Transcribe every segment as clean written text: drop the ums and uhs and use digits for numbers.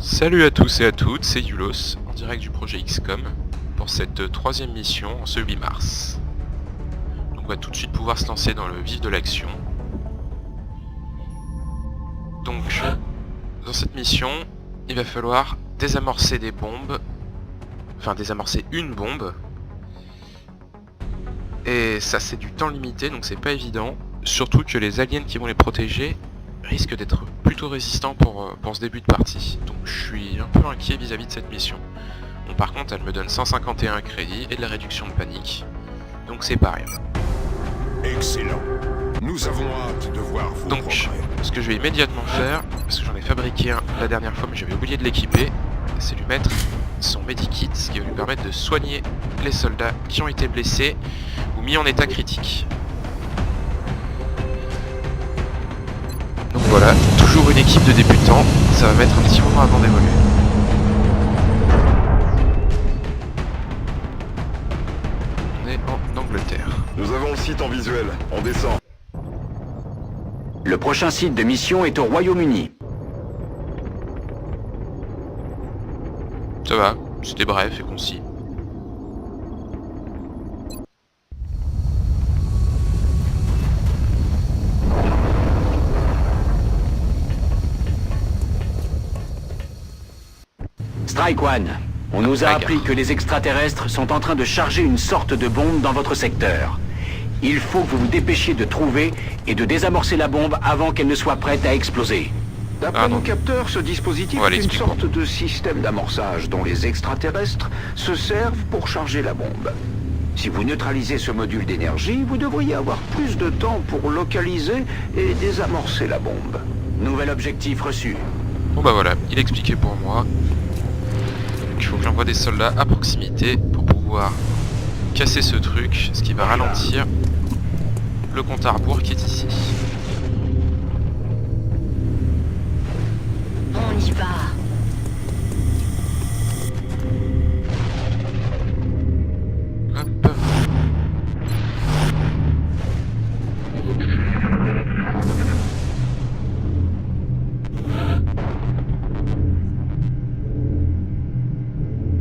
Salut à tous et à toutes, c'est Yulos, en direct du projet XCOM, pour cette troisième mission en ce 8 mars. Donc on va tout de suite pouvoir se lancer dans le vif de l'action. Donc, dans cette mission, il va falloir désamorcer des bombes, enfin désamorcer une bombe. Et ça c'est du temps limité, donc c'est pas évident, surtout que les aliens qui vont les protéger risque d'être plutôt résistant pour ce début de partie. Donc je suis un peu inquiet vis-à-vis de cette mission. Bon, par contre elle me donne 151 crédits et de la réduction de panique. Donc c'est pas rien. Excellent. Nous avons hâte de voir vos progrès. Ce que je vais immédiatement faire, parce que j'en ai fabriqué un la dernière fois mais j'avais oublié de l'équiper, c'est lui mettre son medikit, ce qui va lui permettre de soigner les soldats qui ont été blessés ou mis en état critique. Donc voilà, toujours une équipe de débutants, ça va mettre un petit moment avant d'évoluer. On est en Angleterre. Nous avons le site en visuel. On descend. Le prochain site de mission est au Royaume-Uni. Ça va, c'était bref et concis. Strike One, on nous a appris que les extraterrestres sont en train de charger une sorte de bombe dans votre secteur. Il faut que vous vous dépêchiez de trouver et de désamorcer la bombe avant qu'elle ne soit prête à exploser. D'après nos capteurs, ce dispositif est une sorte de système d'amorçage dont les extraterrestres se servent pour charger la bombe. Si vous neutralisez ce module d'énergie, vous devriez avoir plus de temps pour localiser et désamorcer la bombe. Nouvel objectif reçu. Bon bah voilà, il expliquait pour moi. Il faut que j'envoie des soldats à proximité pour pouvoir casser ce truc, ce qui va ralentir le compte à rebours qui est ici. On y va. Hop.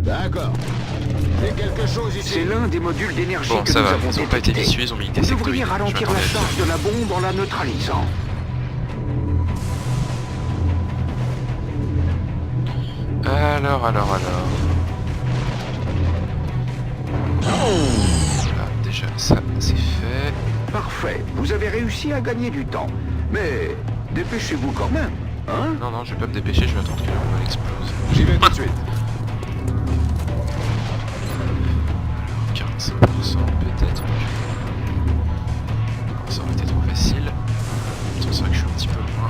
D'accord. C'est quelque chose ici. C'est l'un des modules d'énergie Bon, que ça nous va, avons ils ont pas été détectés. vicieux, ils ont mis des Vous sectoïdes. devriez ralentir la charge de la bombe en la neutralisant. Alors. Voilà, déjà ça c'est fait. Parfait, vous avez réussi à gagner du temps. Mais dépêchez-vous quand même, hein? Non, je vais pas me dépêcher, je vais attendre que la bombe explose. J'y vais tout de suite. 45% peut-être. Non, ça aurait été trop facile. C'est vrai que je suis un petit peu loin.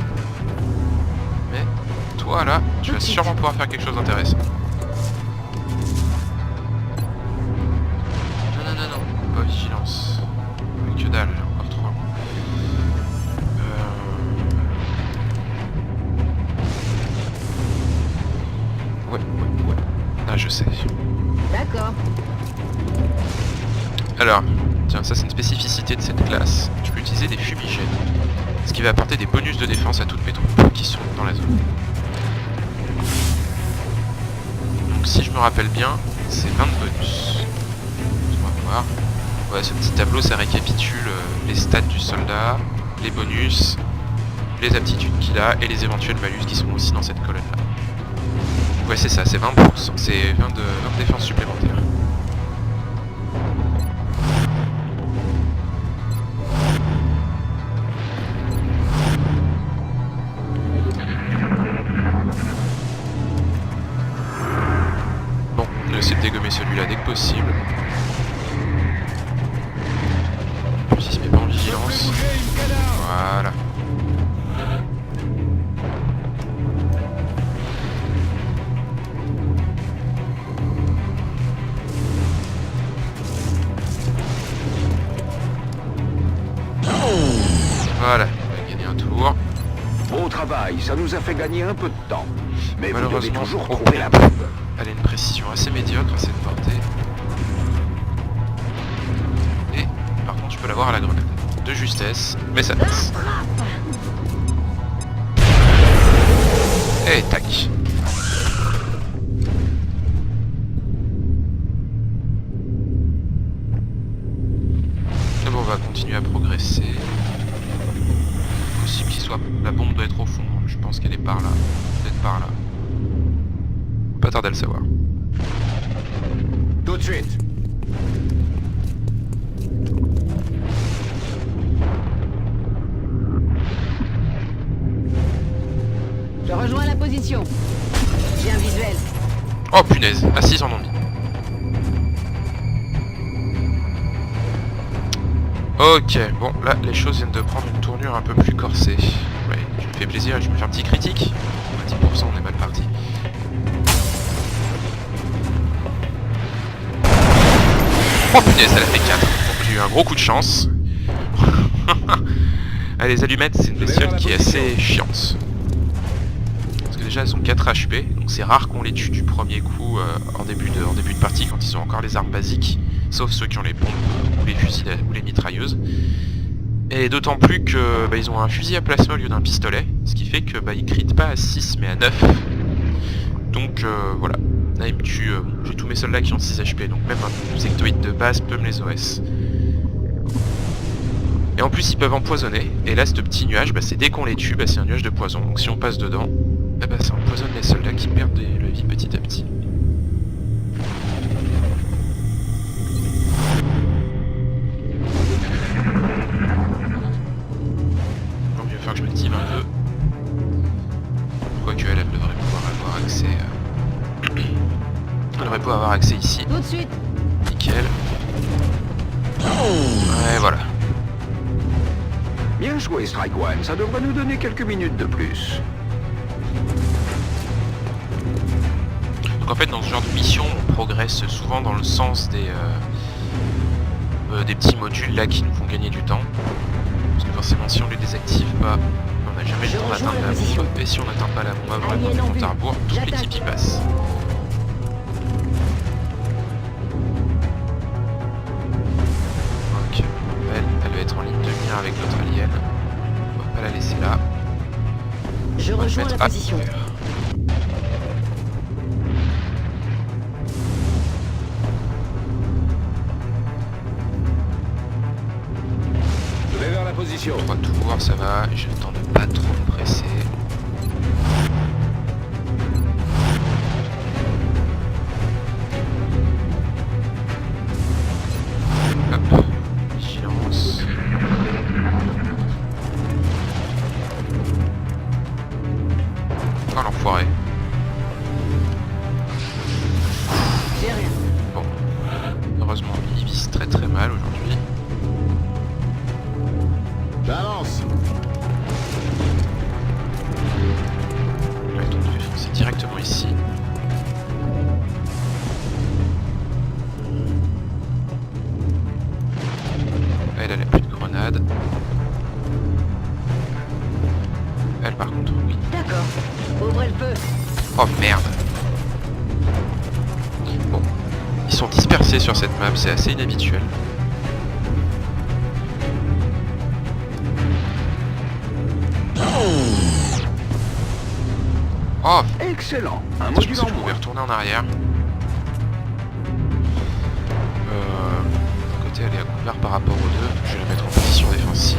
Mais toi là, tu vas sûrement pouvoir faire quelque chose d'intéressant. Non, pas vigilance. Que dalle, encore trop loin. Ouais. Ah, je sais. D'accord. Alors, tiens, ça c'est une spécificité de cette classe. Je peux utiliser des fumigènes, ce qui va apporter des bonus de défense à toutes mes troupes qui sont dans la zone. Donc si je me rappelle bien, c'est 20 de bonus. On va voir. Ouais, ce petit tableau, ça récapitule les stats du soldat, les bonus, les aptitudes qu'il a et les éventuels malus qui sont aussi dans cette colonne-là. Ouais, c'est ça, c'est 20%, c'est 20 de défense supplémentaire. Bon, je vais essayer de dégommer celui-là dès que possible. Puis il se met pas en vigilance. Voilà. Voilà, on a gagné un tour. Bon travail, ça nous a fait gagner un peu de temps. Mais vous devez Malheureusement, toujours oh, trouver la bombe. elle a une précision assez médiocre à cette portée. Et par contre, je peux l'avoir à la grenade. De justesse, mais ça passe. Et tac. qu'elle est par là. Peut-être par là. On va pas tarder à le savoir. Tout de suite. Je rejoins la position. J'ai un visuel. Oh punaise, assise en ont mis. Ok, bon là les choses viennent de prendre une tournure un peu plus corsée. Ouais, je me fais plaisir, je me fais un petit critique. À 10% on est mal parti. Oh punaise, elle a fait 4. Bon, j'ai eu un gros coup de chance. Ah, les allumettes c'est une bestiole qui est assez chiante. Parce que déjà elles ont 4 HP, donc c'est rare qu'on les tue du premier coup en début de partie quand ils ont encore les armes basiques. Sauf ceux qui ont les pompes ou les fusils ou les mitrailleuses. Et d'autant plus que ils ont un fusil à plasma au lieu d'un pistolet, ce qui fait que ils critent pas à 6 mais à 9. Donc voilà. Là il me tue, j'ai tous mes soldats qui ont 6 HP, donc même un sectoïde de base peut me les OS. Et en plus ils peuvent empoisonner, et là ce petit nuage, c'est dès qu'on les tue, c'est un nuage de poison. Donc si on passe dedans, ça empoisonne les soldats qui perdent la vie petit à petit. Que je m'active un peu. Quoique elle devrait pouvoir avoir accès. Elle devrait pouvoir avoir accès ici. Tout de suite. Nickel. Ouais, voilà. Bien joué, Strike One. Ça devrait nous donner quelques minutes de plus. Donc en fait, dans ce genre de mission, on progresse souvent dans le sens des petits modules là qui nous font gagner du temps. Parce que forcément si on les désactive pas, on n'a jamais le temps d'atteindre la bombe. Et si on n'atteint pas la bombe avant la bombe de compte à rebours, toute l'équipe y passe. Ok, elle va être en ligne de mire avec notre alien. On va pas la laisser là. Je rejoins la position. Position. 3 tours, ça va, j'ai le temps de pas trop me presser. Hop, vigilance. Oh l'enfoiré. Bon, heureusement il vise très très mal aujourd'hui. J'avance. Ouais, donc je vais foncer directement ici. Elle a plus de grenades. Elle par contre, oui. D'accord. Ouvrez le feu. Oh merde. Bon. Ils sont dispersés sur cette map, c'est assez inhabituel. Oh! Excellent. Un Je module pensais en que je pouvais moins. retourner en arrière. D'un côté elle est à couvert par rapport aux deux. Je vais la mettre en position défensive.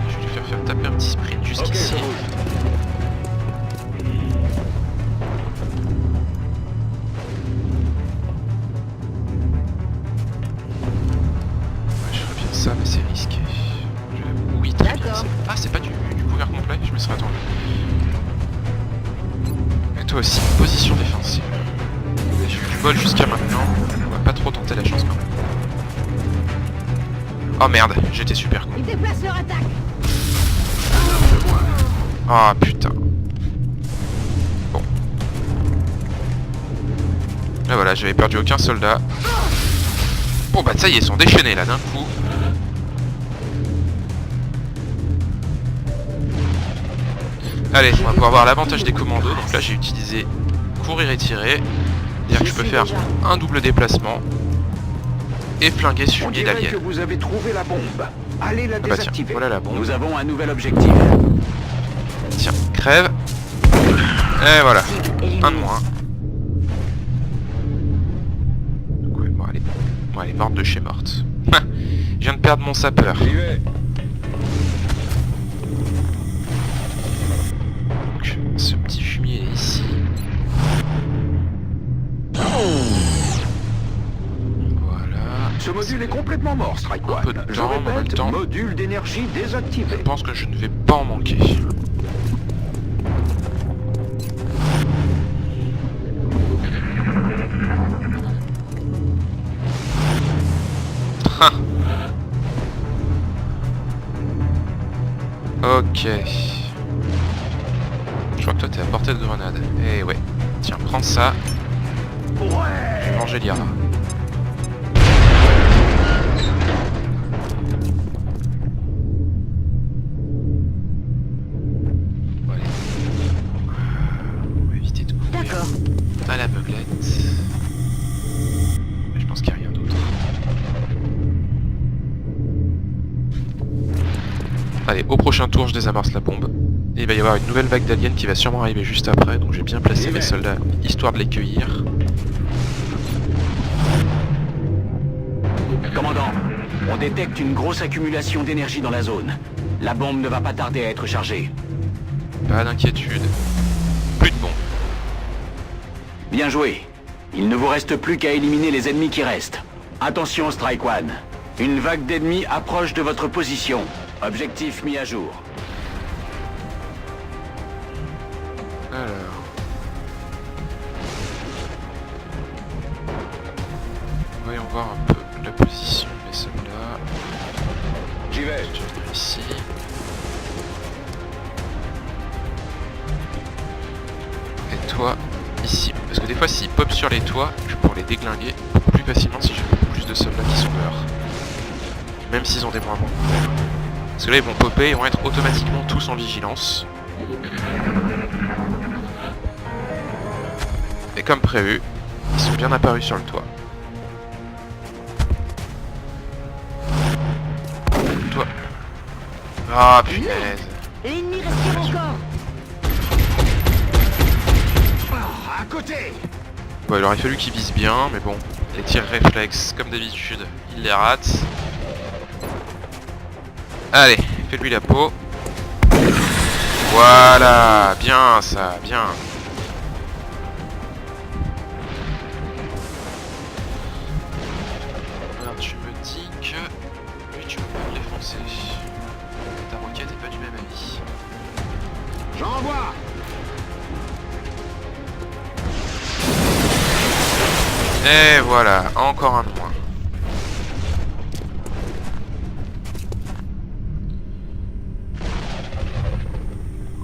Je vais lui faire taper un petit sprint jusqu'ici. Ça, mais c'est risqué. Oui, très bien. Ah, c'est pas du couvert complet, je me serais attendu. Et toi aussi, position défensive. J'ai eu du bol jusqu'à maintenant, on va pas trop tenter la chance quand même. Oh merde, j'étais super con. Ils déplacent leur attaque. Ah putain. Bon. Là voilà, j'avais perdu aucun soldat. Bon bah ça y est, ils sont déchaînés là d'un coup. Allez, on va pouvoir avoir l'avantage des commandos. Donc là j'ai utilisé courir et tirer. C'est-à-dire que je peux faire un double déplacement et flinguer ce fumier d'alien. Que vous avez trouvé la bombe. Allez la désactiver. Tiens, voilà la bombe. Nous avons un nouvel objectif. Tiens, crève. Et voilà, un de moins. Donc ouais, bon allez. Bon, elle est morte de chez morte. Je viens de perdre mon sapeur. J'y vais. Donc, ce petit fumier est ici. Voilà. Ce module est complètement mort, Strike Un One. peu de Je temps, mais en même répète, temps- module d'énergie désactivé. Je pense que je ne vais pas en manquer. Ah. Ok. Je crois que toi t'es à portée de grenade. Eh ouais. Tiens, prends ça. Je vais manger l'IRA. Bon, allez. On va éviter de courir D'accord. à l'aveuglette. Mais je pense qu'il n'y a rien d'autre. Allez, au prochain tour, je désamorce la bombe. Et il va y avoir une nouvelle vague d'aliens qui va sûrement arriver juste après, donc j'ai bien placé mes soldats, histoire de les cueillir. Commandant, on détecte une grosse accumulation d'énergie dans la zone. La bombe ne va pas tarder à être chargée. Pas d'inquiétude. Plus de bombes. Bien joué. Il ne vous reste plus qu'à éliminer les ennemis qui restent. Attention, Strike One. Une vague d'ennemis approche de votre position. Objectif mis à jour. Alors... voyons voir un peu la position de mes soldats. J'y vais. Je vais venir ici. Et toi, ici. Parce que des fois, s'ils pop sur les toits, je pourrais les déglinguer beaucoup plus facilement si j'ai beaucoup plus de soldats qui sont dehors. Même s'ils ont des moins bons. Parce que là, ils vont popper, ils vont être automatiquement tous en vigilance. Et comme prévu, ils sont bien apparus sur le toit. Toi. Ah punaise. L'ennemi respire encore. À côté. Bon, il aurait fallu qu'ils visent bien, mais bon, les tirs réflexes, comme d'habitude, il les rate. Allez, fais-lui la peau. Voilà, bien ça, bien. Alors tu me dis que lui tu peux pas le défoncer. Ta roquette est pas du même avis. J'envoie. Et voilà, encore un de moins.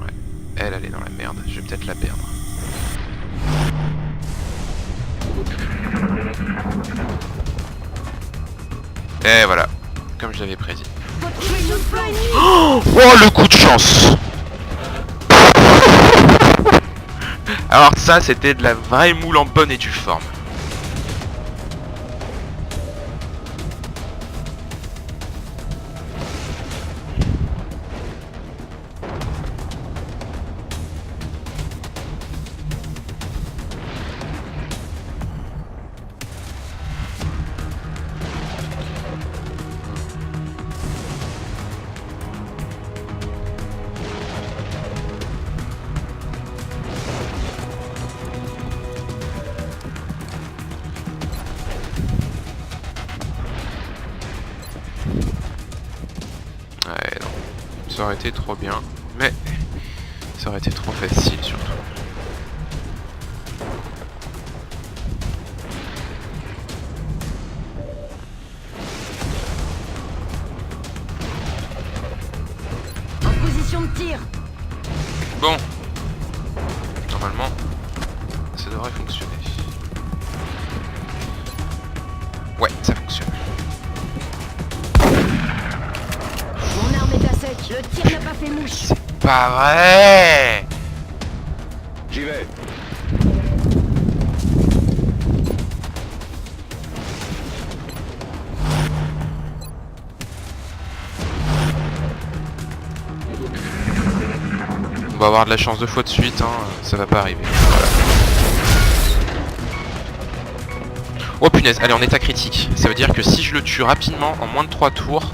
Ouais, elle est dans la merde, je vais peut-être la perdre. Et voilà, comme je l'avais prédit. Faut tuer nos flancs. Oh le coup de chance. Alors ça c'était de la vraie moule en bonne et due forme. Ouais, non. Ça aurait été trop bien, mais ça aurait été trop facile surtout. En position de tir. Bon. Normalement, ça devrait fonctionner. Ouais, ça fonctionne. Mon arme est à sec. Le tir n'a pas fait mouche. C'est pas vrai! J'y vais. On va avoir de la chance 2 fois de suite, hein. Ça va pas arriver. Voilà. Oh punaise, allez en état critique. Ça veut dire que si je le tue rapidement, en moins de 3 tours,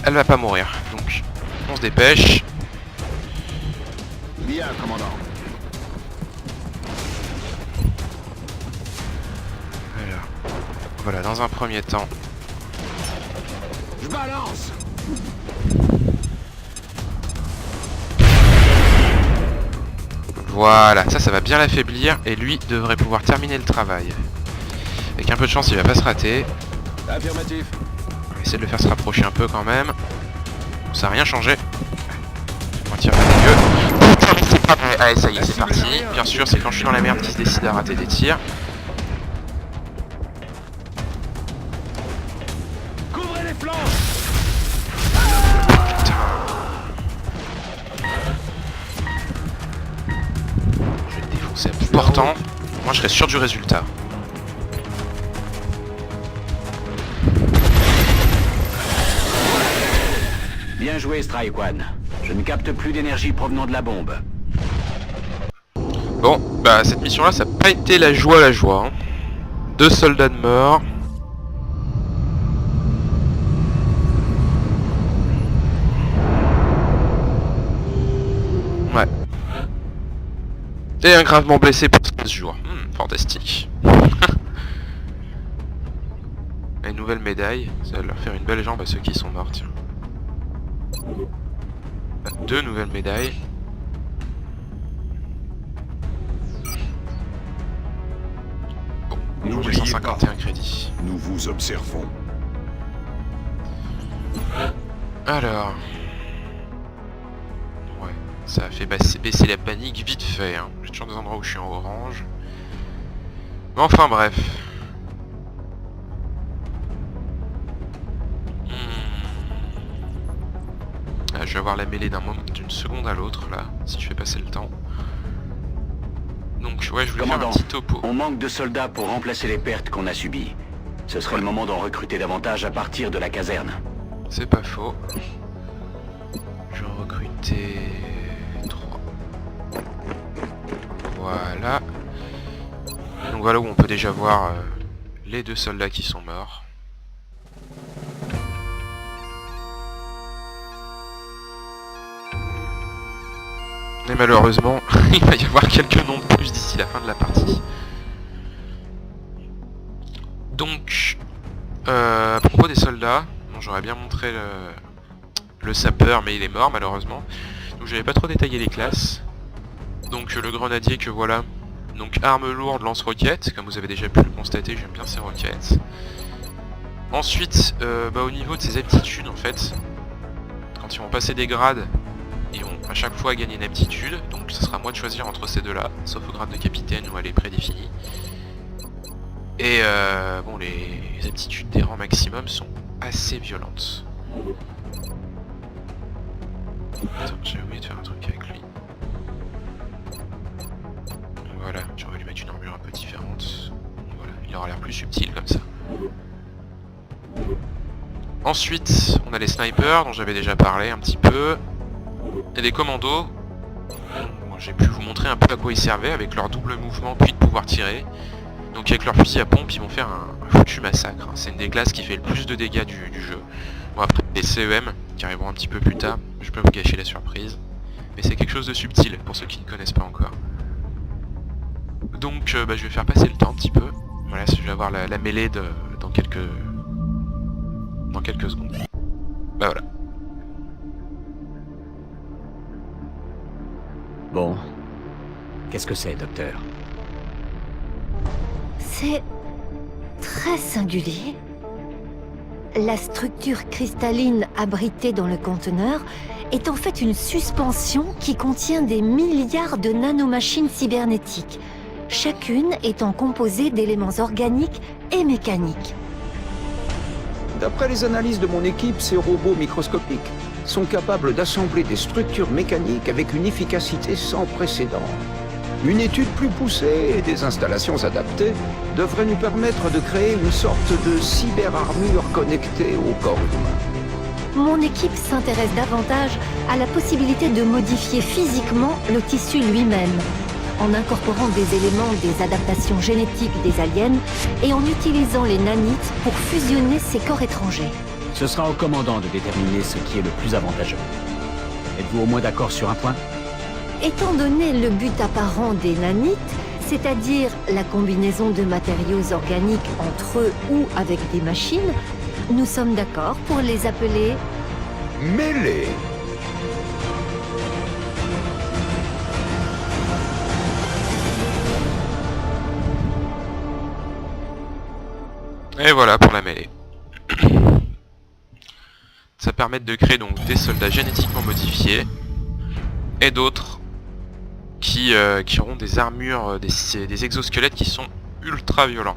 elle va pas mourir. Donc, on se dépêche. Bien, commandant. Alors, voilà, dans un premier temps. Je balance. Voilà, ça va bien l'affaiblir et lui devrait pouvoir terminer le travail. Avec un peu de chance, il va pas se rater. Affirmatif. On va essayer de le faire se rapprocher un peu quand même. Ça n'a rien changé. On va tirer dégueu. Putain, mais c'est pas vrai. Allez, ça y est, c'est parti. Bien sûr, c'est quand je suis dans la merde qu'il se décide à rater des tirs. Couvrez les flancs. Je vais le défoncer à bout portant. Moi, je serais sûr du résultat. Bien joué, Strike One. Je ne capte plus d'énergie provenant de la bombe. Bon, bah cette mission-là, ça n'a pas été la joie. Hein. 2 soldats de mort. Ouais. Et un gravement blessé pour 13 jours. Fantastique. Et une nouvelle médaille. Ça va leur faire une belle jambe à ceux qui sont morts, tiens. 2 nouvelles médailles. Bon, j'ai 151 crédits. Nous vous observons. Alors... Ouais, ça a fait baisser la panique vite fait, hein. J'ai toujours des endroits où je suis en orange. Mais enfin bref. Je vais avoir la mêlée d'une seconde à l'autre là, si je fais passer le temps. Donc ouais, je voulais faire un petit topo. On manque de soldats pour remplacer les pertes qu'on a subies. Ce serait le moment d'en recruter davantage à partir de la caserne. C'est pas faux. Je vais en recruter 3. Voilà. Donc voilà où on peut déjà voir les 2 soldats qui sont morts. Mais malheureusement, il va y avoir quelques noms de plus d'ici la fin de la partie. Donc, à propos des soldats, bon, j'aurais bien montré le sapeur, mais il est mort malheureusement. Donc j'avais pas trop détaillé les classes. Donc le grenadier que voilà. Donc arme lourde, lance-roquettes, comme vous avez déjà pu le constater, j'aime bien ces roquettes. Ensuite, au niveau de ses aptitudes en fait, quand ils vont passer des grades, ils vont à chaque fois gagner une aptitude, donc ce sera à moi de choisir entre ces deux-là, sauf au grade de capitaine où elle est prédéfinie. Et bon, les aptitudes des rangs maximum sont assez violentes. Attends, j'ai oublié de faire un truc avec lui. Voilà, j'aurais lui mettre une armure un peu différente. Voilà, il aura l'air plus subtil comme ça. Ensuite, on a les snipers dont j'avais déjà parlé un petit peu. Et les commandos. Bon, j'ai pu vous montrer un peu à quoi ils servaient avec leur double mouvement puis de pouvoir tirer. Donc avec leur fusil à pompe, ils vont faire un foutu massacre. C'est une des classes qui fait le plus de dégâts du jeu. Bon, après les CEM qui arriveront un petit peu plus tard, je peux vous gâcher la surprise. Mais c'est quelque chose de subtil pour ceux qui ne connaissent pas encore. Donc je vais faire passer le temps un petit peu. Voilà, je vais avoir la mêlée dans quelques secondes. Bah voilà. Bon. Qu'est-ce que c'est, docteur? C'est très singulier. La structure cristalline abritée dans le conteneur est en fait une suspension qui contient des milliards de nanomachines cybernétiques, chacune étant composée d'éléments organiques et mécaniques. D'après les analyses de mon équipe, ces robots microscopiques sont capables d'assembler des structures mécaniques avec une efficacité sans précédent. Une étude plus poussée et des installations adaptées devraient nous permettre de créer une sorte de cyberarmure connectée au corps humain. Mon équipe s'intéresse davantage à la possibilité de modifier physiquement le tissu lui-même, en incorporant des éléments des adaptations génétiques des aliens et en utilisant les nanites pour fusionner ces corps étrangers. Ce sera au commandant de déterminer ce qui est le plus avantageux. Êtes-vous au moins d'accord sur un point? Étant donné le but apparent des nanites, c'est-à-dire la combinaison de matériaux organiques entre eux ou avec des machines, nous sommes d'accord pour les appeler... Mêlée. Et voilà pour la mêlée. Ça permet de créer donc des soldats génétiquement modifiés et d'autres qui auront des armures, des exosquelettes qui sont ultra violents.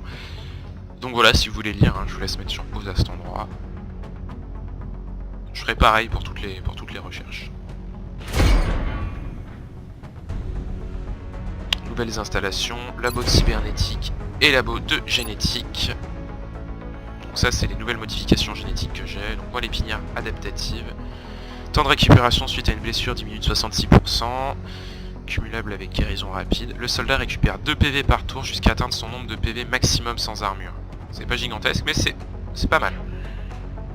Donc voilà, si vous voulez lire, hein, je vous laisse mettre sur pause à cet endroit. Je ferai pareil pour toutes les recherches. Nouvelles installations, labo de cybernétique et labo de génétique. Donc ça c'est les nouvelles modifications génétiques que j'ai. Donc moi l'épinière adaptative. Temps de récupération suite à une blessure diminue de 66%. Cumulable avec guérison rapide. Le soldat récupère 2 PV par tour jusqu'à atteindre son nombre de PV maximum sans armure. C'est pas gigantesque mais c'est pas mal.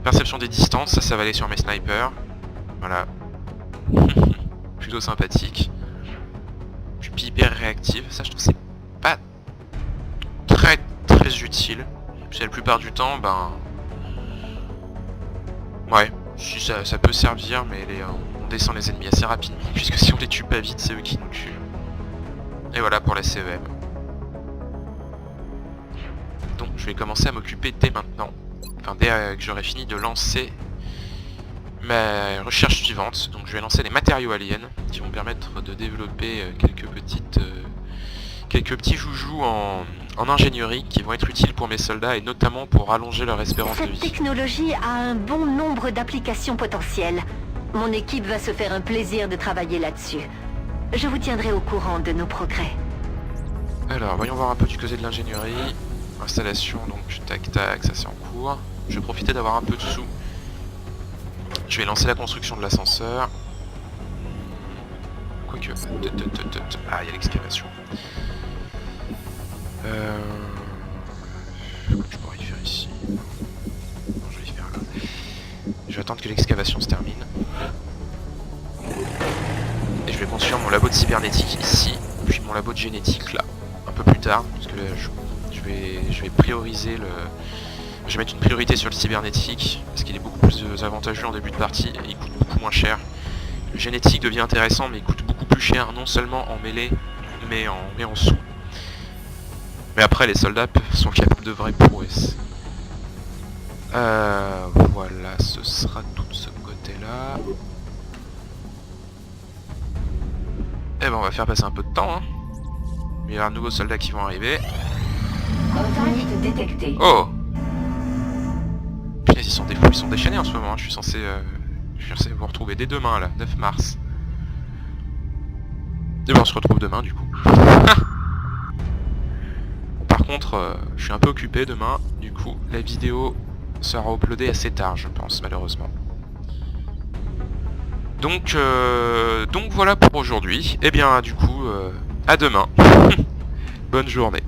Perception des distances, ça va aller sur mes snipers. Voilà. Plutôt sympathique. Puis hyper réactive, ça je trouve c'est pas très utile. Parce que la plupart du temps, ben... Ouais, si ça peut servir, mais on descend les ennemis assez rapidement. Puisque si on les tue pas vite, c'est eux qui nous tuent. Et voilà pour la CEM. Donc je vais commencer à m'occuper dès maintenant. Enfin dès que j'aurai fini de lancer ma recherche suivante. Donc je vais lancer les matériaux aliens qui vont permettre de développer quelques petits joujoux en ingénierie qui vont être utiles pour mes soldats et notamment pour allonger leur espérance de vie. Cette technologie a un bon nombre d'applications potentielles. Mon équipe va se faire un plaisir de travailler là-dessus. Je vous tiendrai au courant de nos progrès. Alors voyons voir un peu du côté de l'ingénierie. Installation, donc tac tac, ça c'est en cours. Je vais profiter d'avoir un peu de sous. Je vais lancer la construction de l'ascenseur. Quoique... Ah, il y a l'excavation. Je pourrais y faire ici. Non, je vais y faire là. Je vais attendre que l'excavation se termine. Et je vais construire mon labo de cybernétique ici, puis mon labo de génétique là, un peu plus tard, parce que là, je vais prioriser le... Je vais mettre une priorité sur le cybernétique, parce qu'il est beaucoup plus avantageux en début de partie, et il coûte beaucoup moins cher. Le génétique devient intéressant, mais il coûte beaucoup plus cher, non seulement en mêlée, mais en sous. Mais après, les soldats sont capables de vraies prouesses. Voilà, ce sera tout de ce côté-là. Et ben on va faire passer un peu de temps, hein. Il y a un nouveau soldat qui vont arriver. Contact détecté. Oh! Punaise, ils sont déchaînés en ce moment, hein. Je suis censé vous retrouver dès demain là, 9 mars. Et ben on se retrouve demain du coup. Par contre, je suis un peu occupé demain, du coup la vidéo sera uploadée assez tard je pense, malheureusement. Donc voilà pour aujourd'hui. Et bien du coup, à demain. Bonne journée.